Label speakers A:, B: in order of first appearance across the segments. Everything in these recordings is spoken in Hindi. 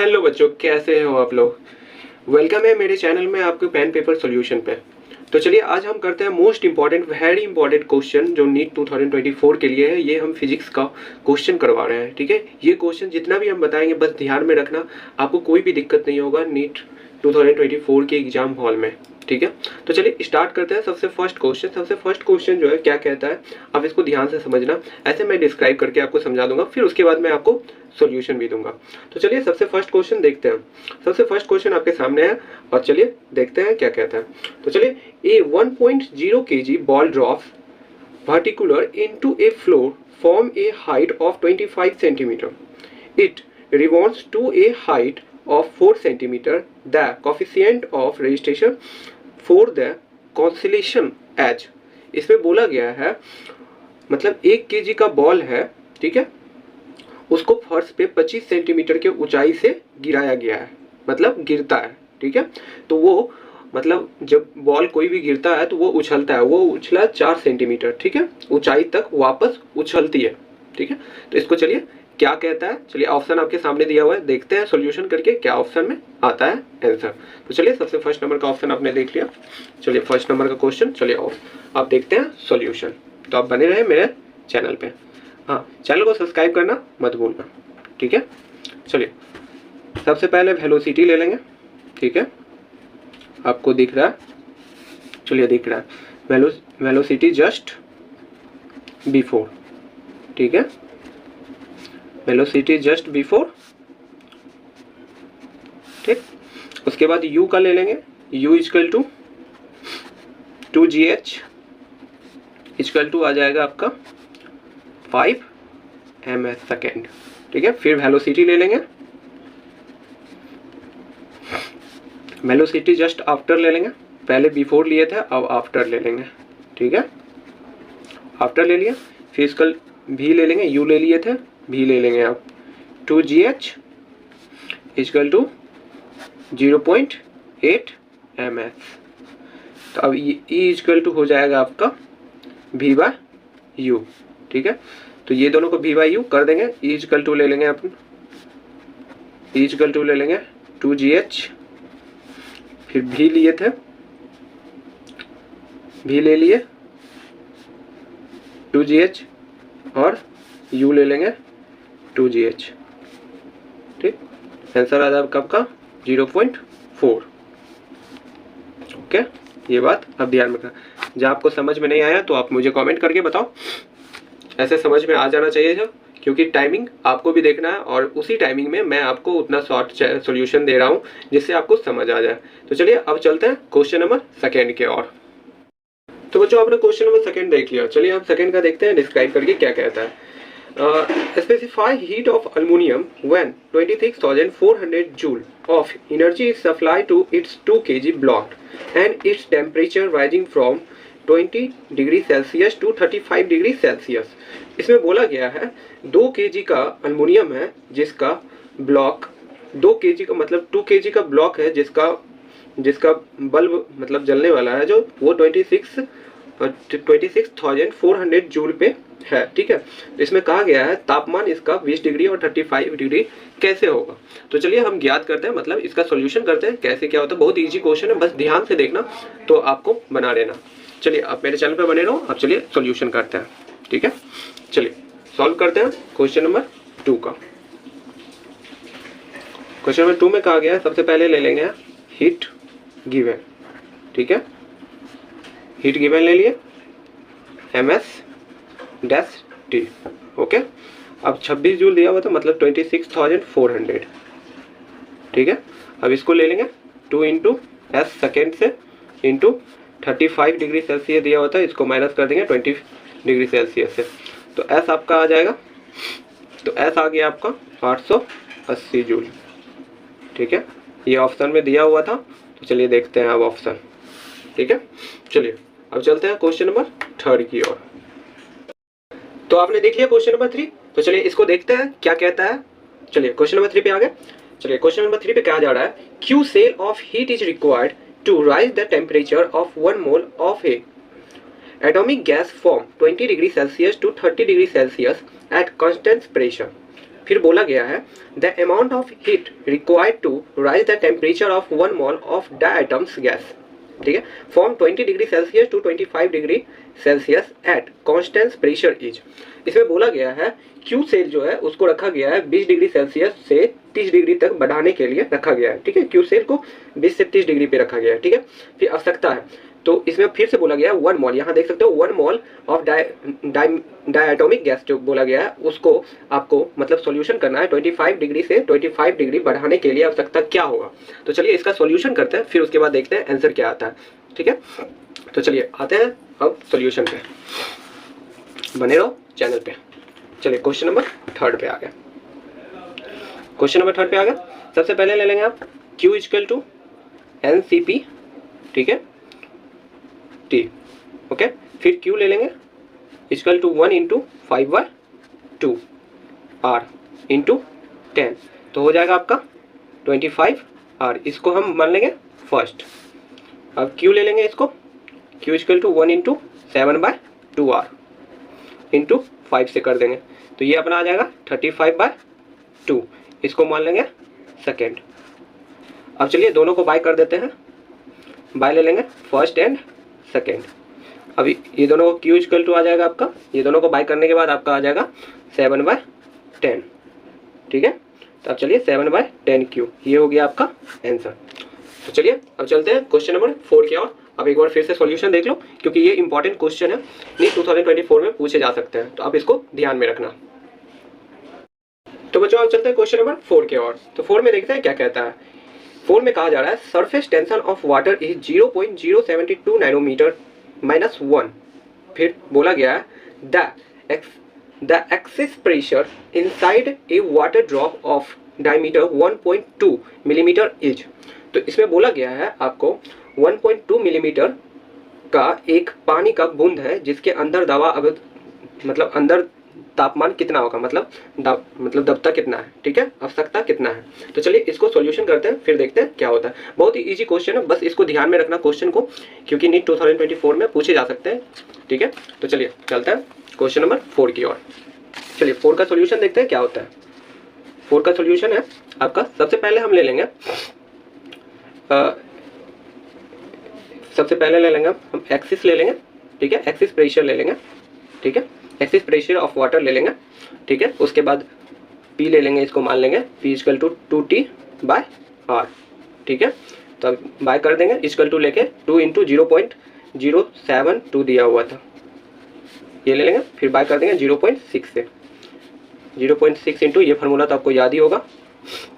A: हेलो बच्चों, कैसे हो आप लोग। वेलकम है मेरे चैनल में आपके पेन पेपर सॉल्यूशन पे। तो चलिए आज हम करते हैं most important very important question जो नीट 2024 के लिए है। ये हम फिजिक्स का क्वेश्चन करवा रहे हैं, ठीक है। ये क्वेश्चन जितना भी हम बताएंगे बस ध्यान में रखना, आपको कोई भी दिक्कत नहीं होगा नीट 2024 के एग्जाम हॉल में, ठीक है। तो चलिए स्टार्ट करते हैं। सबसे फर्स्ट क्वेश्चन जो है क्या कहता है, आप इसको ध्यान से समझना। ऐसे मैं डिस्क्राइब करके आपको समझा दूंगा, फिर उसके बाद मैं आपको सॉल्यूशन भी दूंगा। तो चलिए सबसे फर्स्ट क्वेश्चन देखते हैं। सबसे फर्स्ट क्वेश्चन आपके सामने है और चलिए देखते हैं क्या कहता है। तो चलिए, ए 1.0 kg ball drops verticular into a floor from a height of 25 centimeter. It rebounds to a height of 4 centimeter. The coefficient of registration for the oscillation h. इसमें बोला गया है मतलब 1 kg का बॉल है, ठीक है, उसको फर्श पे 25 सेंटीमीटर के ऊंचाई से गिराया गया है, मतलब गिरता है, ठीक है। तो वो मतलब जब बॉल कोई भी गिरता है तो वो उछलता है, वो उछला 4 सेंटीमीटर, ठीक है, ऊंचाई तक वापस उछलती है, ठीक है। तो इसको चलिए क्या कहता है, चलिए ऑप्शन आपके सामने दिया हुआ है, देखते हैं सॉल्यूशन करके क्या ऑप्शन में आता है आंसर। तो चलिए सबसे फर्स्ट नंबर का ऑप्शन आपने देख लिया। चलिए फर्स्ट नंबर का क्वेश्चन, चलिए आप देखते हैं सॉल्यूशन। तो आप बने रहे मेरे चैनल पे, हाँ चैनल को सब्सक्राइब करना मत भूलना, ठीक है। चलिए सबसे पहले वेलोसिटी ले लेंगे, ठीक है, आपको दिख रहा है, चलिए दिख रहा है वेलोसिटी जस्ट बिफोर, ठीक है, वेलोसिटी जस्ट बिफोर, ठीक। उसके बाद u का ले लेंगे, u equal to 2gh equal to आ जाएगा आपका 5 ms सेकेंड, ठीक है। फिर वेलोसिटी ले लेंगे, वेलोसिटी जस्ट आफ्टर ले लेंगे, पहले बिफोर लिए थे अब आफ्टर ले लेंगे, ठीक है, आफ्टर ले लिया। फिर इसका भी ले लेंगे, u ले लिए थे भी ले लेंगे आप 2gh इक्वल टू 0.8 ms। तो अब e इक्वल टू हो जाएगा आपका v/u, ठीक है। तो ये दोनों को v/u कर देंगे, e इक्वल टू ले लेंगे अपन, e इक्वल टू ले लेंगे 2gh, फिर भी लिए थे भी ले लिए 2gh और u ले लेंगे 2gh, ठीक। आंसर आ जाएगा कब का 0.4। ओके, ये बात अब ध्यान में रखना। जब आपको समझ में नहीं आया तो आप मुझे कमेंट करके बताओ, ऐसे समझ में आ जाना चाहिए था, क्योंकि टाइमिंग आपको भी देखना है और उसी टाइमिंग में मैं आपको उतना शॉर्ट सॉल्यूशन दे रहा हूँ जिससे आपको समझ आ जाए। तो चलिए अब चलते हैं क्वेश्चन नंबर सेकेंड के ओर। तो बच्चों आपने क्वेश्चन नंबर सेकेंड देख लिया, चलिए हम सेकेंड का देखते हैं डिस्क्राइब करके क्या कहता है। Specify heat of aluminium when 26,400 joule of energy is supply to its 2 kg block and its temperature rising from 20 degree celsius to 35 degree celsius. इसमें बोला गया है 2 kg का एल्युमिनियम है जिसका ब्लॉक 2 kg का मतलब 2 kg का ब्लॉक है जिसका बल्ब मतलब जलने वाला है जो वो 26,400 जूल पे है, ठीक है। इसमें कहा गया है तापमान इसका 20 डिग्री और 35 डिग्री कैसे होगा। तो चलिए हम ज्ञात करते हैं, मतलब इसका सॉल्यूशन करते हैं कैसे क्या होता है। बहुत इजी क्वेश्चन है, बस ध्यान से देखना तो आपको बना लेना। चलिए आप मेरे चैनल पर बने रहो, अब चलिए सॉल्यूशन करते हैं, ठीक है। चलिए सॉल्व करते हैं क्वेश्चन नंबर 2 का। क्वेश्चन नंबर 2 में कहा गया है सबसे पहले ले लेंगे हीट गिवन, ठीक है, हीट गिवन ले लिए ms-t, ओके। अब 26 जूल दिया हुआ था मतलब 26,400, ठीक है। अब इसको ले लेंगे 2 इंटू s सेकेंड से इंटू 35 डिग्री सेल्सियस दिया हुआ था, इसको माइनस कर देंगे 20 डिग्री सेल्सियस से, तो s आपका आ जाएगा, तो s आ गया आपका 880 जूल, ठीक है। ये ऑप्शन में दिया हुआ था, तो चलिए देखते हैं अब ऑप्शन, ठीक है। चलिए अब चलते हैं क्वेश्चन नंबर 3 की ओर। तो आपने देख लिया क्वेश्चन नंबर 3, तो चलिए इसको देखते हैं क्या कहता है। चलिए क्वेश्चन नंबर 3 पे आ गए। चलिए क्वेश्चन नंबर 3 पे क्या जा रहा है, क्यू सेल of heat is required to raise the temperature of 1 mole of a atomic gas from 20 degree celsius to 30 degree celsius at constant pressure फिर बोला गया है the amount of heat required to raise the temperature of 1 mole of diatoms gas, ठीक है, from 20 degree celsius to 25 degree celsius at constant pressure is. इसमें बोला गया है क्यू सेल जो है उसको रखा गया है 20 डिग्री सेल्सियस से 30 डिग्री तक बढ़ाने के लिए रखा गया है, ठीक है, क्यू सेल को 20 से 30 डिग्री पे रखा गया है, ठीक है। फिर आवश्यकता है, तो इसमें फिर से बोला गया है 1 मोल, यहाँ देख सकते हो 1 मोल ऑफ डायटोमिक गैस जो बोला गया है उसको आपको मतलब सॉल्यूशन करना है 25 डिग्री से 25 डिग्री बढ़ाने के लिए आवश्यकता क्या होगा। तो चलिए इसका सॉल्यूशन करते हैं, फिर उसके बाद देखते हैं आंसर क्या आता है, ठीक है। तो चलिए आते हैं अब सॉल्यूशन पे, बने रहो चैनल पे। चलिए क्वेश्चन नंबर 3 पे आ गया, क्वेश्चन नंबर 3 पे आ गया। सबसे पहले ले लेंगे आप Q इक्वल टू NCP, ठीक है, T, ओके। फिर Q ले लेंगे equal to 1 into 5/2 R into 10, तो हो जाएगा आपका 25 R। इसको हम मान लेंगे फर्स्ट। अब Q ले लेंगे, इसको Q equal to 1 into 7/2 R into 5 से कर देंगे, तो ये अपना आ जाएगा 35/2, इसको मान लेंगे सेकेंड। अब चलिए दोनों को बाय कर देते हैं, बाय ले लेंगे फर्स्ट एंड सेकेंड। अभी ये दोनों को Q इक्वल टू आ जाएगा आपका, ये दोनों को बाय करने के बाद आपका आ जाएगा 7/10, ठीक है। तो अब चलिए 7/10Q, ये हो गया आपका आंसर। तो चलिए अब चलते हैं क्वेश्चन नंबर 4 की ओर। अब एक बार फिर से सॉल्यूशन देख लो, क्योंकि ये इंपॉर्टेंट क्वेश्चन है, नीट 2024 में पूछे जा सकते हैं, तो आप इसको ध्यान में रखना। तो बच्चों अब चलते हैं क्वेश्चन नंबर 4 की ओर। तो 4 में देखते हैं क्या कहता है। 4 में कहा जा रहा है surface tension of water is 0.072 nanometre -1। फिर बोला गया है the excess pressure inside a water drop of diameter 1.2 millimetre is. तो इसमें बोला गया है आपको 1.2 मिलीमीटर का एक पानी का बूंद है जिसके अंदर दबाव मतलब अंदर तापमान कितना होगा, मतलब दबता कितना है, ठीक है, आवश्यकता कितना है। तो चलिए इसको सॉल्यूशन करते हैं, फिर देखते हैं क्या होता है। बहुत ही इजी क्वेश्चन है, बस इसको ध्यान में रखना क्वेश्चन को, क्योंकि नीट 2024 में पूछे जा सकते हैं, ठीक है। तो चलिए चलते हैं क्वेश्चन नंबर 4 की ओर। चलिए 4 का सॉल्यूशन देखते हैं क्या होता है। 4 का सॉल्यूशन है आपका, सबसे पहले हम ले लेंगे हम एक्सिस ले लेंगे, ठीक है, एक्सिस प्रेशर ले लेंगे, ठीक है, एक्सिस प्रेशर ऑफ वाटर ले लेंगे, ठीक है। उसके बाद P ले लेंगे, इसको मान लेंगे P इक्वल टू 2T/R, ठीक है। तो अब बाय कर देंगे, इक्वल टू लेके 2 इंटू 0.072 दिया हुआ था, ये ले लेंगे। फिर बाय कर देंगे 0.6 से, 0.6 इंटू ये फार्मूला तो आपको याद ही होगा,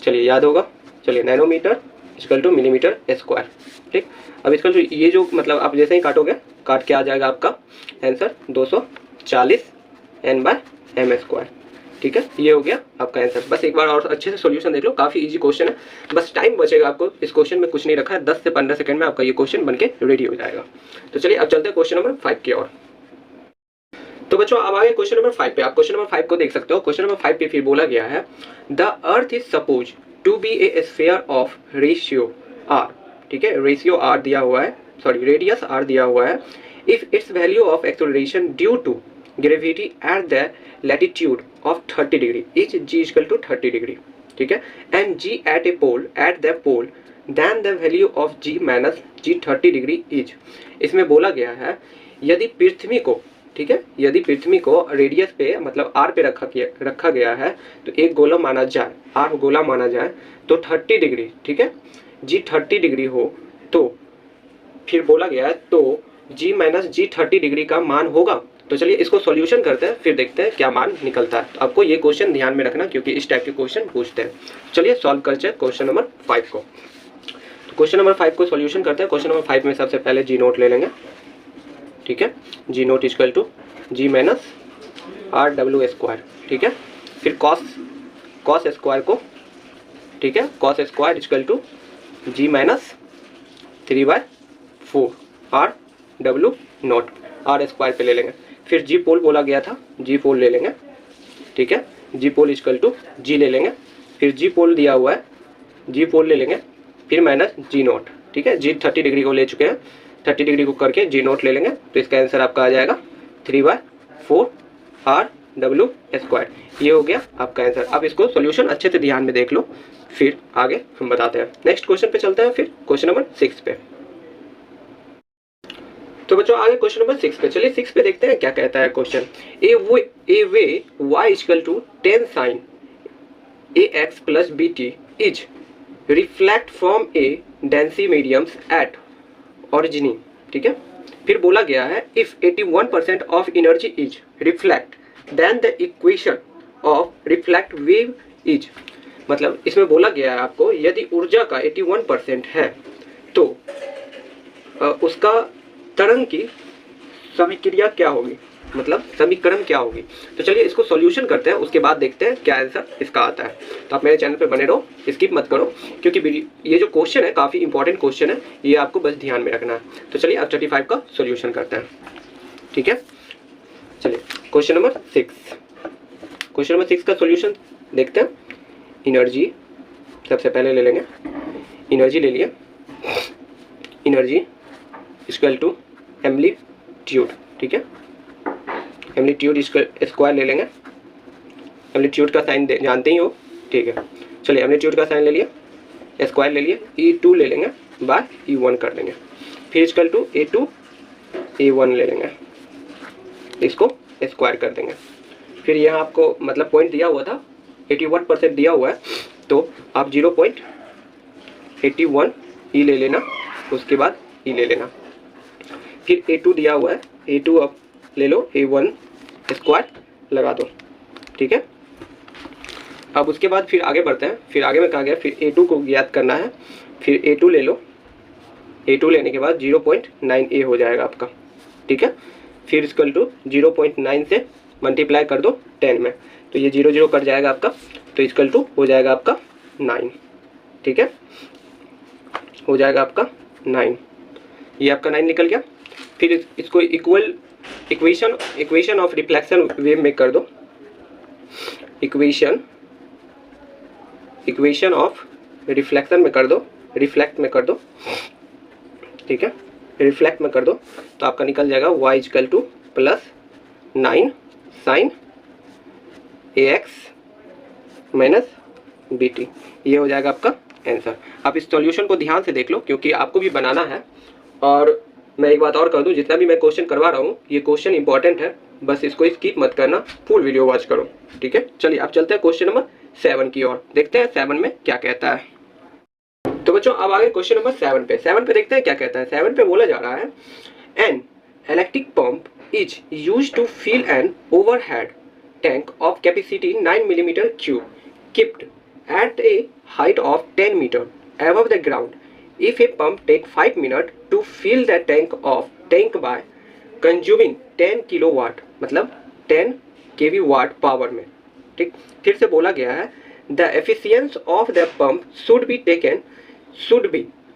A: चलिए याद होगा। चलिए nanometre equal to millimetre square, ठीक। अब इसका ये जो मतलब आप जैसे ही काटोगे, काट के आ जाएगा आपका आंसर 240 N/m², ठीक है। ये हो गया आपका आंसर। बस एक बार और अच्छे से सॉल्यूशन देख लो, काफ़ी इजी क्वेश्चन है, बस टाइम बचेगा आपको। इस क्वेश्चन में कुछ नहीं रखा है, 10 से 15 सेकंड में आपका ये क्वेश्चन बनके रेडी हो जाएगा। तो चलिए अब चलते हैं क्वेश्चन नंबर 5 की ओर। तो बच्चों अब आगे क्वेश्चन नंबर 5 पे, आप क्वेश्चन नंबर 5 को देख सकते हो। क्वेश्चन नंबर 5 पे फिर बोला गया है the earth is suppose to be a sphere of ratio R, ठीक है, रेशियो R दिया हुआ है, सॉरी रेडियस R दिया हुआ है। If its value of acceleration due to gravity at the latitude of 30 degree is G equal to 30 degree, ठीक है, and G at the pole then the value of G minus G 30 degree is. इसमें बोला गया है यदि पृथ्वी को, ठीक है, यदि पृथ्वी को रेडियस पे मतलब R पे रखा गया है, तो एक गोला माना जाए, R गोला माना जाए, तो 30 डिग्री, ठीक है, G 30 डिग्री हो, तो फिर बोला गया है तो G माइनस G 30 डिग्री का मान होगा। तो चलिए इसको सॉल्यूशन करते हैं, फिर देखते हैं क्या मान निकलता है। तो आपको ये क्वेश्चन ध्यान में रखना, क्योंकि इस टाइप के क्वेश्चन पूछते हैं। चलिए सॉल्व करते हैं क्वेश्चन नंबर 5 को। तो क्वेश्चन नंबर 5 को सॉल्यूशन करते हैं। क्वेश्चन नंबर 5 में सबसे पहले G नोट ले लेंगे, ठीक है, G naught equal to G minus RW², ठीक है। फिर कॉस स्क्वायर को, ठीक है, cos square equal to G minus 3/4 RW0, R square पे ले लेंगे। फिर G पोल बोला गया था, G पोल ले लेंगे, ठीक है, G pole equal to G ले लेंगे। फिर G पोल दिया हुआ है, G पोल ले लेंगे, फिर माइनस G नोट, ठीक है, G 30 डिग्री को ले चुके हैं, 30 डिग्री को करके G नोट ले लेंगे, तो इसका आंसर आपका आ जाएगा 3/4 W स्क्वायर। ये हो गया आपका आंसर। अब इसको सॉल्यूशन अच्छे से ध्यान में देख लो, फिर आगे हम बताते हैं। नेक्स्ट क्वेश्चन पे चलते हैं, फिर क्वेश्चन नंबर 6 पे। तो बच्चों आगे क्वेश्चन नंबर 6 पे चलिए, 6 पे देखते हैं क्या कहता है question. A wave y equal to 10 sine ax plus bt is reflect from a denser mediums at origin. ठीक है, फिर बोला गया है if 81% of energy is reflect then the equation of reflect wave is. मतलब इसमें बोला गया है आपको यदि ऊर्जा का 81% है तो उसका तरंग की समीक्रिया क्या होगी, मतलब समीकरण क्या होगी। तो चलिए इसको सॉल्यूशन करते हैं, उसके बाद देखते हैं क्या आंसर इसका आता है। तो आप मेरे चैनल पे बने रहो, स्किप मत करो, क्योंकि ये जो क्वेश्चन है काफ़ी इंपॉर्टेंट क्वेश्चन है, ये आपको बस ध्यान में रखना है। तो चलिए अब 35 का सॉल्यूशन करते हैं। ठीक है, चलिए क्वेश्चन नंबर 6। क्वेश्चन नंबर 6 का सॉल्यूशन देखते हैं। एनर्जी सबसे पहले ले लेंगे, एनर्जी ले लिया, एनर्जी इक्वल टू एम्पलीट्यूड। ठीक है, एम्पलीट्यूड स्क्वायर ले लेंगे, एम्पलीट्यूड का साइन जानते ही हो। ठीक है, चलिए एम्पलीट्यूड का साइन ले लिया, स्क्वायर ले लिए, E2 ले लेंगे बाय E1 कर देंगे, फिर इक्वल टू A2 A1 ले लेंगे, इसको स्क्वायर कर देंगे। फिर यहाँ आपको मतलब पॉइंट दिया हुआ था 81% दिया हुआ है, तो आप 0.81 E ले लेना, उसके बाद E ले लेना। फिर A2 दिया हुआ है, A2 अब ले लो, A1 स्क्वायर लगा दो। ठीक है, अब उसके बाद फिर आगे बढ़ते हैं। फिर आगे में कहा गया फिर A2 को ज्ञात करना है, फिर A2 ले लो, A2 लेने के बाद 0.9A हो जाएगा आपका। ठीक है, फिर इक्वल टू 0.9 से मल्टीप्लाई कर दो 10 में, तो ये 0 0 कट जाएगा आपका, तो इक्वल टू हो जाएगा आपका 9। ठीक है, हो जाएगा आपका 9, ये आपका 9 निकल गया। फिर इसको इक्वेशन ऑफ रिफ्लेक्शन वेव में कर दो, इक्वेशन ऑफ रिफ्लेक्शन में कर दो, रिफ्लेक्ट में कर दो। ठीक है, रिफ्लेक्ट में कर दो, तो आपका निकल जाएगा y equal to plus 9 sine ax minus bt। ये हो जाएगा आपका आंसर। आप इस सॉल्यूशन को ध्यान से देख लो, क्योंकि आपको भी बनाना है। और मैं एक बात और कर दूं, जितना भी मैं क्वेश्चन करवा रहा हूँ ये क्वेश्चन इंपॉर्टेंट है, बस इसको स्किप मत करना, फुल वीडियो वॉच करो। ठीक है, चलिए आप चलते हैं क्वेश्चन नंबर 7 की ओर, देखते हैं 7 में क्या कहता है। तो बच्चों अब आगे क्वेश्चन नंबर 7 पे, 7 पे देखते हैं क्या कहता है। 7 पे बोला जा रहा है an electric pump is used to fill an overhead tank of capacity 9 millimetre cube kept at a height of 10 meter above the ground. If a pump take 5 minutes to fill the tank by consuming 10 kilowatt, मतलब 10 kV वाट पावर में। ठीक, फिर से बोला गया है the efficiency of the pump should be,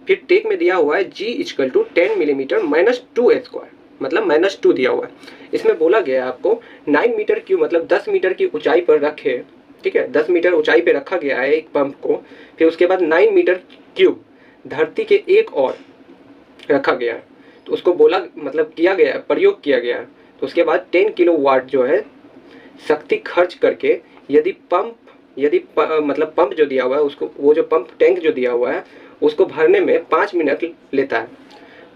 A: फिर टेक में दिया हुआ है G equal to 10 millimetre minus 2 square, मतलब माइनस 2 दिया हुआ है। इसमें बोला गया है आपको 9 मीटर क्यूब, मतलब 10 मीटर की ऊंचाई पर रखे। ठीक है, 10 मीटर ऊंचाई पे रखा गया है एक पंप को, फिर उसके बाद 9 मीटर क्यूब धरती के एक और रखा गया है, तो उसको बोला मतलब किया गया है, प्रयोग किया गया है। तो उसके बाद 10 किलोवाट जो है शक्ति खर्च करके यदि मतलब पंप जो दिया हुआ है उसको, वो जो पंप टैंक जो दिया हुआ है उसको भरने में 5 मिनट लेता है,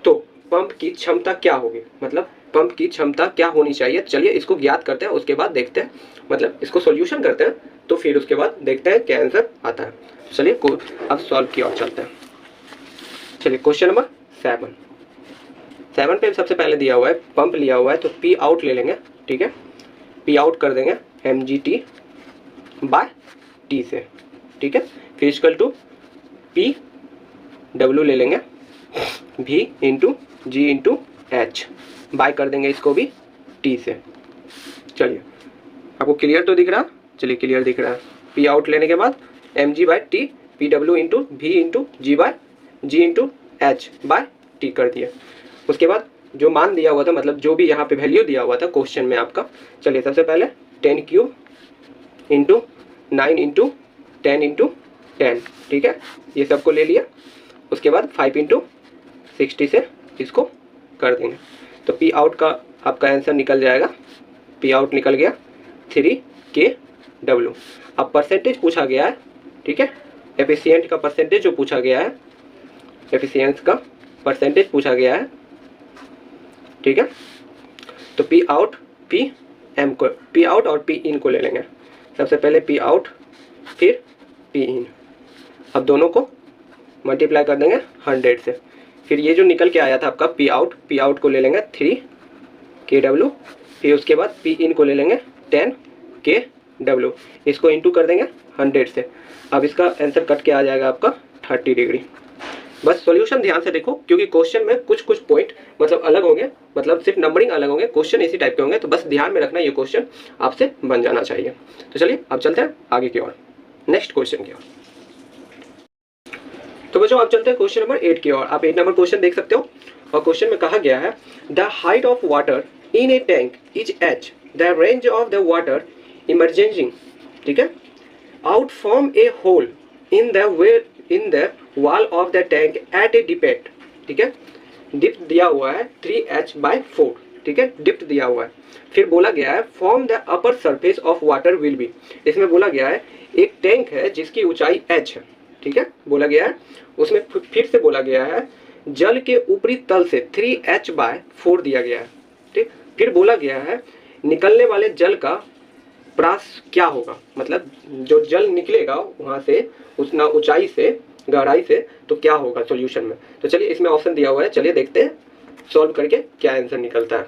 A: तो पंप की क्षमता क्या होगी, मतलब पंप की क्षमता क्या होनी चाहिए। चलिए इसको ज्ञात करते हैं, उसके बाद देखते हैं, मतलब इसको सॉल्यूशन करते हैं, तो फिर उसके बाद देखते हैं क्या आंसर आता है। चलिए अब सॉल्व की ओर चलते हैं। चलिए क्वेश्चन नंबर 7 पे सबसे पहले दिया हुआ है पंप लिया हुआ है, तो पी आउट ले लेंगे। ठीक है, पी आउट कर देंगे mgt बाय टी से। ठीक है, फिर इक्वल टू पी डब्ल्यू ले लेंगे, v इंटू जी इंटू एच, बाय कर देंगे इसको भी टी से। चलिए आपको क्लियर तो दिख रहा, चलिए क्लियर दिख रहा है। पी आउट लेने के बाद M G by T, P W into V into G by G into H by T कर दिया। उसके बाद जो मान दिया हुआ था, मतलब जो भी यहाँ पे वैल्यू दिया हुआ था क्वेश्चन में आपका, चलिए सबसे पहले 10 क्यूब इंटू 9 इंटू 10 इंटू 10। ठीक है, ये सबको ले लिया। उसके बाद 5 इंटू 60 से इसको कर देंगे, तो पी आउट का आपका आंसर निकल जाएगा। पी आउट निकल गया 3kW। अब परसेंटेज पूछा गया है, ठीक है, एफिशिएंट का परसेंटेज जो पूछा गया है, एफिशिएंस का परसेंटेज पूछा गया है, ठीक है। तो पी आउट पी एम को, पी आउट और पी इन को ले लेंगे। सबसे पहले पी आउट फिर पी इन। अब दोनों को मल्टीप्लाई कर देंगे 100 से। फिर ये जो निकल के आया था आपका पी आउट को ले लेंगे 3kW। फिर उसके बाद पी इन को ले लेंगे 10kW। इसको इंटू कर देंगे 100 से। अब इसका आंसर कट के आ जाएगा आपका 30 डिग्री। बस सॉल्यूशन ध्यान से देखो, क्योंकि क्वेश्चन में कुछ कुछ पॉइंट मतलब अलग होंगे, मतलब सिर्फ नंबरिंग अलग होंगे, क्वेश्चन इसी टाइप के होंगे। तो बस ध्यान में रखना, ये क्वेश्चन आपसे बन जाना चाहिए। तो चलिए अब चलते हैं आगे की ओर, नेक्स्ट क्वेश्चन की ओर। तो बच्चों अब चलते हैं क्वेश्चन नंबर 8 की ओर। आप 8 नंबर क्वेश्चन देख सकते हो, और क्वेश्चन में कहा गया है the height of water in a tank is h, the range of the water emerging, ठीक है, out from a hole in the wall of the tank at a depth, ठीक है। डिप्थ दिया हुआ है 3h/4, ठीक है, डिप्थ दिया हुआ है। फिर बोला गया है form the upper surface of water will be. इसमें बोला गया है एक टैंक है जिसकी ऊंचाई h है, ठीक है, बोला गया है। उसमें फिर से बोला गया है जल के ऊपरी तल से 3h/4 दिया गया है, ठीक। फिर बोला गया है निकलने वाले जल का प्रास क्या होगा, मतलब जो जल निकलेगा वहां से उतना ऊंचाई से, गहराई से, तो क्या होगा सॉल्यूशन में। तो चलिए इसमें ऑप्शन दिया हुआ है, चलिए देखते हैं सॉल्व करके क्या आंसर निकलता है,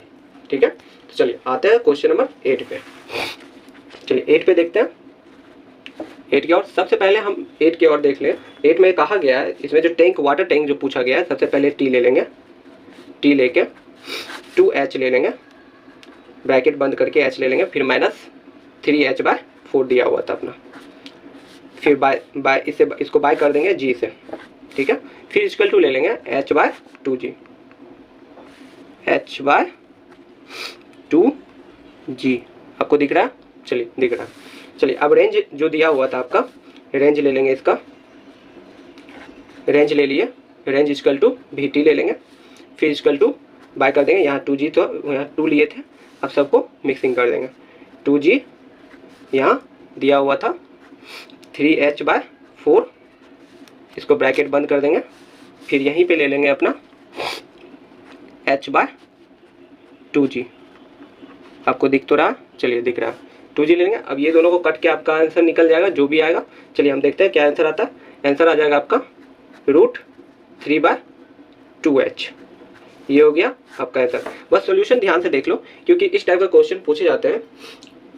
A: ठीक है। तो चलिए आते हैं क्वेश्चन नंबर 8 पे। चलिए 8 पे देखते हैं, 8 की ओर। सबसे पहले हम 8 की ओर देख लें। 8 में कहा गया है, इसमें जो टैंक, वाटर टैंक जो पूछा गया है, सबसे पहले टी ले लेंगे, टी लेके 2h ले लेंगे, ब्रैकेट बंद करके h ले लेंगे, फिर माइनस 3h/4 दिया हुआ था अपना, फिर बाय इसको बाय कर देंगे g से, ठीक है। फिर इक्वल टू ले लेंगे h/2g, h/2g। आपको दिख रहा है? चलिए दिख रहा है। चलिए अब रेंज जो दिया हुआ था आपका, रेंज ले लेंगे, इसका रेंज ले लिए, रेंज इक्वल टू vt ले लेंगे, फिर इक्वल टू बाय कर देंगे, यहाँ 2g तो यहाँ 2 लिए थे, अब सबको मिक्सिंग कर देंगे। 2g यहाँ दिया हुआ था 3h/4, इसको ब्रैकेट बंद कर देंगे, फिर यहीं पे ले लेंगे अपना h/2g। आपको दिख तो रहा? चलिए दिख रहा है, 2g ले लेंगे। अब ये दोनों को कट के आपका आंसर निकल जाएगा जो भी आएगा। चलिए हम देखते हैं क्या आंसर आता है। आंसर आ जाएगा आपका √3/2h। ये हो गया आपका आंसर। बस सॉल्यूशन ध्यान से देख लो, क्योंकि इस टाइप का क्वेश्चन पूछे जाते हैं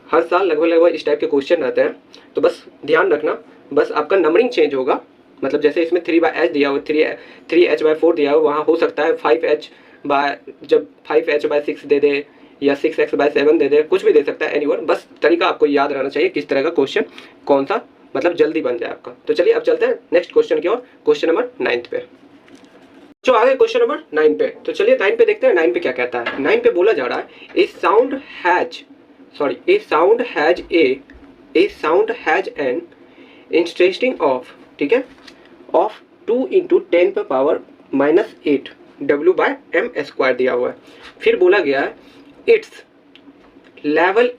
A: हर साल, लगभग इस टाइप के क्वेश्चन रहते हैं। तो बस ध्यान रखना, बस आपका नंबरिंग चेंज होगा, मतलब जैसे इसमें 3/h दिया हुआ, 3h/4 दिया हुआ, वहाँ हो सकता है 5h/6 दे दे या 6x/7 दे दे, कुछ भी दे सकता है, एनीवन। बस तरीका आपको याद रहना चाहिए किस तरह का क्वेश्चन कौन सा, मतलब जल्दी बन जाए आपका। तो चलिए अब चलते हैं नेक्स्ट क्वेश्चन की ओर, क्वेश्चन नंबर 9 पे। जो आगे क्वेश्चन नंबर 9 पे, तो चलिए 9 पे देखते हैं 9 पे क्या कहता है। 9 पे बोला जा रहा है a sound has an interesting of, ठीक है, ऑफ 2 × 10⁻⁻8 W/m² दिया हुआ है। फिर बोला गया है इट्स लेवल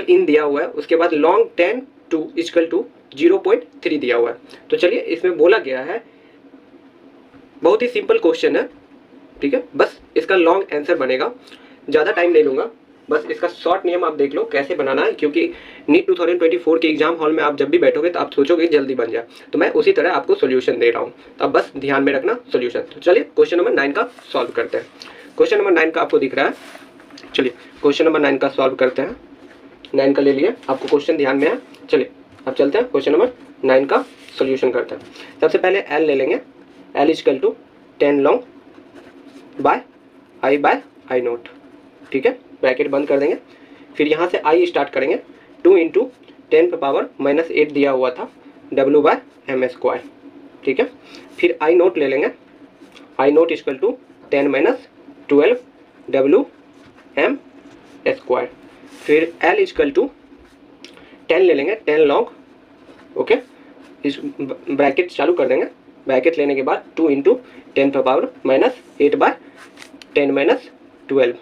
A: इन दिया हुआ है, उसके बाद लॉन्ग 10 to = 0.3 दिया हुआ है। तो चलिए इसमें बोला गया है, बहुत ही सिंपल क्वेश्चन है, ठीक है, बस इसका लॉन्ग आंसर बनेगा, ज़्यादा टाइम नहीं लूँगा, बस इसका शॉर्ट नियम आप देख लो कैसे बनाना है, क्योंकि नीट 2024 के एग्जाम हॉल में आप जब भी बैठोगे तो आप सोचोगे जल्दी बन जाए, तो मैं उसी तरह आपको सॉल्यूशन दे रहा हूँ, तो अब बस ध्यान में रखना सॉल्यूशन। तो चलिए क्वेश्चन नंबर 9 का सॉल्व करते हैं। क्वेश्चन नंबर 9 का आपको दिख रहा है, चलिए क्वेश्चन नंबर 9 का सॉल्व करते हैं। 9 का ले लिए, आपको क्वेश्चन ध्यान में है। चलिए अब चलते हैं क्वेश्चन नंबर 9 का सोल्यूशन करते हैं। सबसे पहले L ले लेंगे, L = 10 log बाय I/0, ठीक है, ब्रैकेट बंद कर देंगे। फिर यहाँ से I स्टार्ट करेंगे, 2 × 10⁻⁻8 दिया हुआ था W/m², ठीक है। फिर I0 ले लेंगे, I0 = 10⁻12 W/m²। फिर L = 10 ले लेंगे, 10 log, ओके, इस ब्रैकेट चालू कर देंगे, ब्रैकेट लेने के बाद 2 × 10⁻⁻8/10⁻12,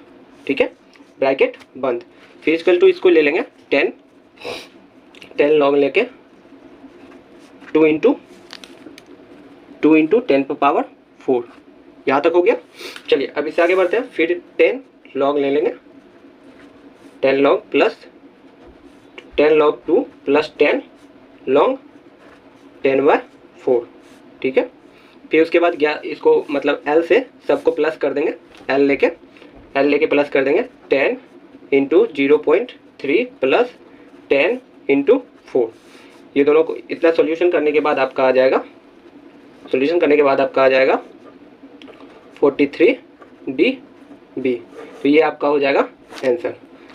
A: ठीक है, ब्रैकेट बंद। फिर इक्वल टू इसको ले लेंगे 10 लॉग लेके 2 इंटू 10⁴ यहाँ तक हो गया। चलिए अब इससे आगे बढ़ते हैं। फिर 10 लॉग ले लेंगे, 10 log plus 10 log 2 plus 10 log 10/4, ठीक है। फिर उसके बाद इसको मतलब L से सबको प्लस कर देंगे, L लेके प्लस कर देंगे 10 इंटू 0.3 प्लस 10 इंटू 4। ये दोनों को इतना सॉल्यूशन करने के बाद आपका आ जाएगा 43dB। तो ये आपका हो जाएगा आंसर।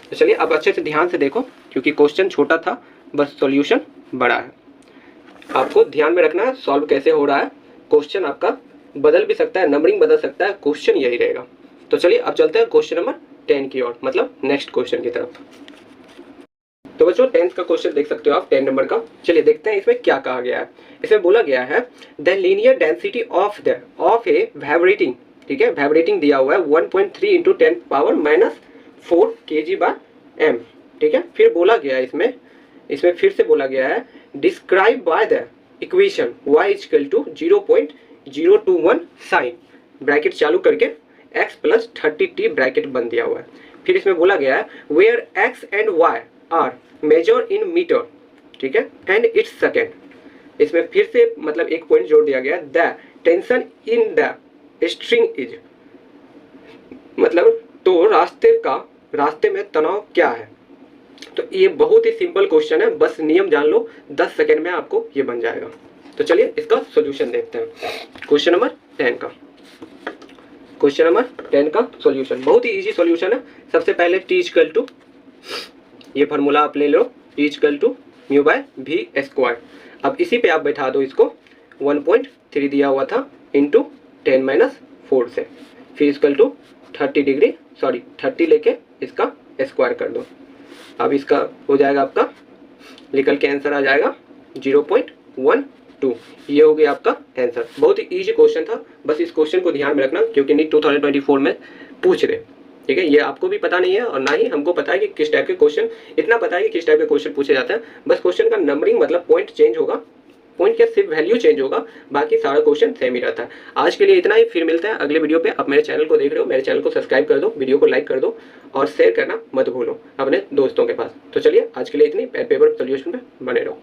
A: तो चलिए अब अच्छे से ध्यान से देखो, क्योंकि क्वेश्चन छोटा था, बस सॉल्यूशन बड़ा है। आपको ध्यान में रखना है सॉल्व कैसे हो रहा है। क्वेश्चन आपका बदल भी सकता है, नंबरिंग बदल सकता है, क्वेश्चन यही रहेगा। तो चलिए अब चलते हैं क्वेश्चन नंबर 10 की ओर, मतलब नेक्स्ट क्वेश्चन की तरफ। तो बच्चों 10th का क्वेश्चन देख सकते हो आप, 10 नंबर का। चलिए देखते हैं इसमें क्या कहा गया है। इसमें बोला गया है the linear density of A vibrating, ठीक है, वाइब्रेटिंग दिया हुआ है 1.3 इंटू 10⁻⁴ kg/m, ठीक है। फिर बोला गया है इसमें फिर से बोला गया है describe by the equation y equal to 0.021 sine bracket चालू करके x प्लस 30t ब्रैकेट बन दिया हुआ है। फिर इसमें बोला गया है where x and y are measure in metre, ठीक है, एंड इट्स सेकेंड। इसमें फिर से मतलब एक पॉइंट जोड़ दिया गया, the tension in the string is, मतलब तो रास्ते में तनाव क्या है। तो ये बहुत ही सिंपल क्वेश्चन है, बस नियम जान लो, 10 सेकेंड में आपको ये बन जाएगा। तो चलिए इसका सॉल्यूशन देखते हैं। क्वेश्चन नंबर 10 का सॉल्यूशन बहुत ही इजी सॉल्यूशन है। सबसे पहले t इक्वल टू, ये फार्मूला आप ले लो, t इक्वल टू μ/v²। अब इसी पे आप बैठा दो इसको, 1.3 दिया हुआ था इंटू 10⁻⁴ से, फिर इक्वल टू 30 लेके इसका स्क्वायर कर दो। अब इसका हो जाएगा आपका, निकल के आंसर आ जाएगा 0.12। ये हो गया आपका आंसर। बहुत ही इजी क्वेश्चन था, बस इस क्वेश्चन को ध्यान में रखना, क्योंकि नीट 2024 में पूछ रहे, ठीक है। ये आपको भी पता नहीं है और ना ही हमको पता है कि किस टाइप के क्वेश्चन, इतना पता है कि किस टाइप के क्वेश्चन पूछे जाते हैं। बस क्वेश्चन का नंबरिंग मतलब पॉइंट चेंज होगा, पॉइंट का सिर्फ वैल्यू चेंज होगा, बाकी सारा क्वेश्चन सेम ही रहता है। आज के लिए इतना ही, फिर मिलते हैं अगले वीडियो पे। आप मेरे चैनल को देख रहे हो, मेरे चैनल को सब्सक्राइब कर दो, वीडियो को लाइक कर दो और शेयर करना मत भूलो अपने दोस्तों के पास। तो चलिए आज के लिए इतनी, पेपर सॉल्यूशन पे बने रहो।